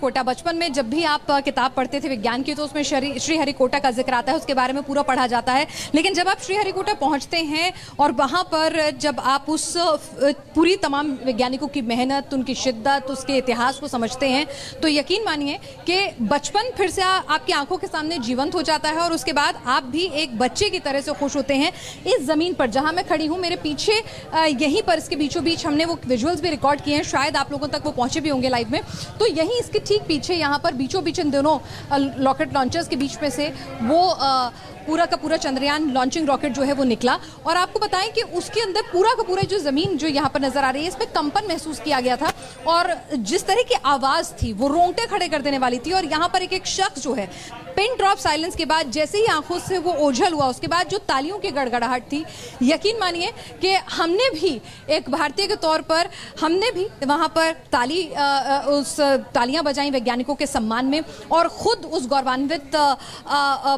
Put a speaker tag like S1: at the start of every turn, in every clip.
S1: श्रीहरिकोटा, बचपन में जब भी आप किताब पढ़ते थे विज्ञान की तो उसमें श्रीहरिकोटा का जिक्र आता है, उसके बारे में पूरा पढ़ा जाता है। लेकिन जब आप श्रीहरिकोटा पहुंचते हैं और वहां पर जब आप उस पूरी तमाम वैज्ञानिकों की मेहनत, उनकी शिद्दत, उसके इतिहास को समझते हैं तो यकीन मानिए कि बचपन फिर से आपकी आंखों के सामने जीवंत हो जाता है और उसके बाद आप भी एक बच्चे की तरह से खुश होते हैं। इस ज़मीन पर जहां मैं खड़ी हूं, मेरे पीछे यहीं पर इसके बीचों बीच हमने वो विजुअल्स भी रिकॉर्ड किए हैं, शायद आप लोगों तक वो पहुंचे भी होंगे लाइव में। तो यहीं इसके ठीक पीछे यहाँ पर बीचों बीच इन दोनों रॉकेट लॉन्चर्स के बीच में से वो पूरा का पूरा चंद्रयान लॉन्चिंग रॉकेट जो है वो निकला। और आपको बताएं कि उसके अंदर पूरा का पूरा जो ज़मीन जो यहाँ पर नज़र आ रही है, इसमें कंपन महसूस किया गया था और जिस तरह की आवाज़ थी वो रोंगटे खड़े कर देने वाली थी। और यहाँ पर एक शख्स जो है पिन ड्रॉप साइलेंस के बाद जैसे ही आंखों से वो ओझल हुआ, उसके बाद जो तालियों की गड़गड़ाहट थी, यकीन मानिए कि हमने भी एक भारतीय के तौर पर हमने भी वहाँ पर तालियां बजाई वैज्ञानिकों के सम्मान में और ख़ुद उस गौरवान्वित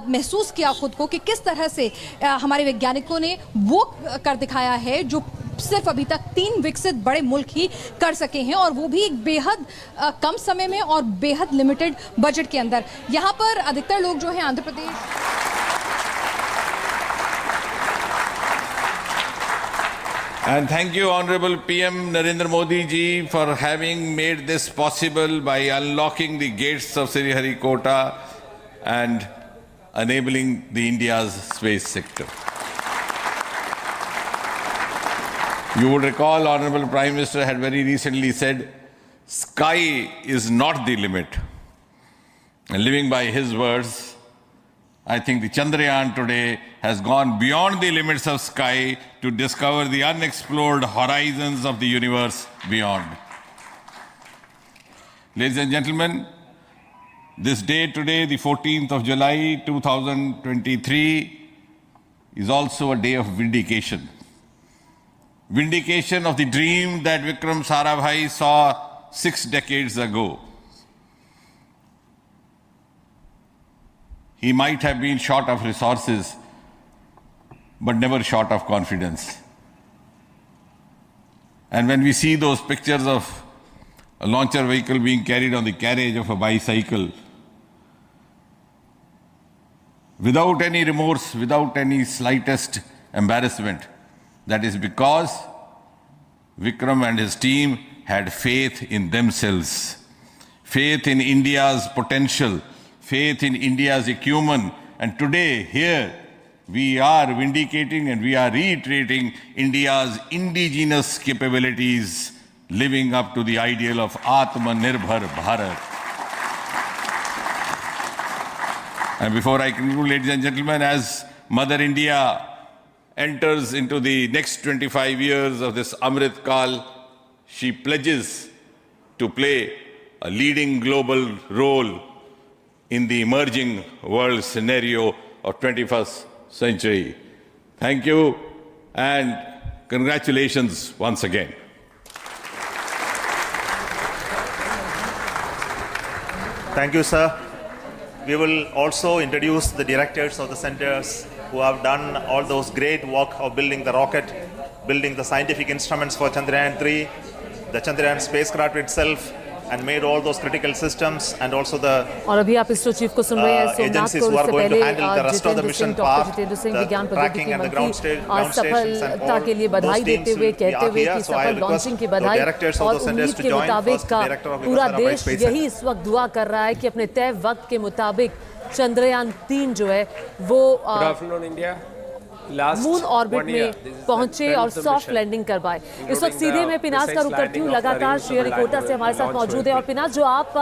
S1: महसूस किया खुद को कि किस तरह से हमारे वैज्ञानिकों ने वो कर दिखाया है जो सिर्फ अभी तक 3 विकसित बड़े मुल्क ही कर सके हैं, और वो भी एक बेहद कम समय में और बेहद लिमिटेड बजट के अंदर। यहाँ पर अधिकतर लोग जो हैं Andhra Pradesh.
S2: And thank you, Honorable PM Narendra Modi ji, for having made this possible by unlocking the gates of Sriharikota and enabling the India's space sector. You would recall, Honorable Prime Minister had very recently said, sky is not the limit. And living by his words, I think the Chandrayaan today has gone beyond the limits of sky to discover the unexplored horizons of the universe beyond. Ladies and gentlemen, this day today, the 14th of July 2023, is also a day of vindication. Vindication of the dream that Vikram Sarabhai saw 6 decades ago. He might have been short of resources, but never short of confidence. And when we see those pictures of a launcher vehicle being carried on the carriage of a bicycle, without any remorse, without any slightest embarrassment, that is because Vikram and his team had faith in themselves, faith in India's potential, faith in India's acumen. And today, here, we are vindicating and we are reiterating India's indigenous capabilities, living up to the ideal of Atmanirbhar Bharat. And before I conclude, ladies and gentlemen, as Mother India enters into the next 25 years of this Amrit Kal, she pledges to play a leading global role in the emerging world scenario of 21st century. Thank you and congratulations once again.
S3: Thank you, sir. We will also introduce the directors of the centers who have done all those great work of building the rocket, building the scientific instruments for Chandrayaan-3, the Chandrayaan spacecraft itself, and made all those critical systems, and also the
S4: और अभी आप ISRO chief को सुन रहे हैं
S3: agencies who are going to handle the rest of the mission path, the tracking and the ground stations and all
S4: के लिए बधाई देते हुए कहते हुए कि सफल लॉन्चिंग की बधाई और उम्मीद के मुताबिक का पूरा देश यही इस वक्त दुआ कर रहा है कि अपने तय वक्त के मुताबिक चंद्रयान 3 जो है वो मून ऑर्बिट में पहुंचे और सॉफ्ट लैंडिंग कर पाए। इस वक्त सीधे मैं पिनाज का रुख करती हूँ, लगातार श्रीहरिकोटा से हमारे साथ मौजूद है। और पिनाज, जो आप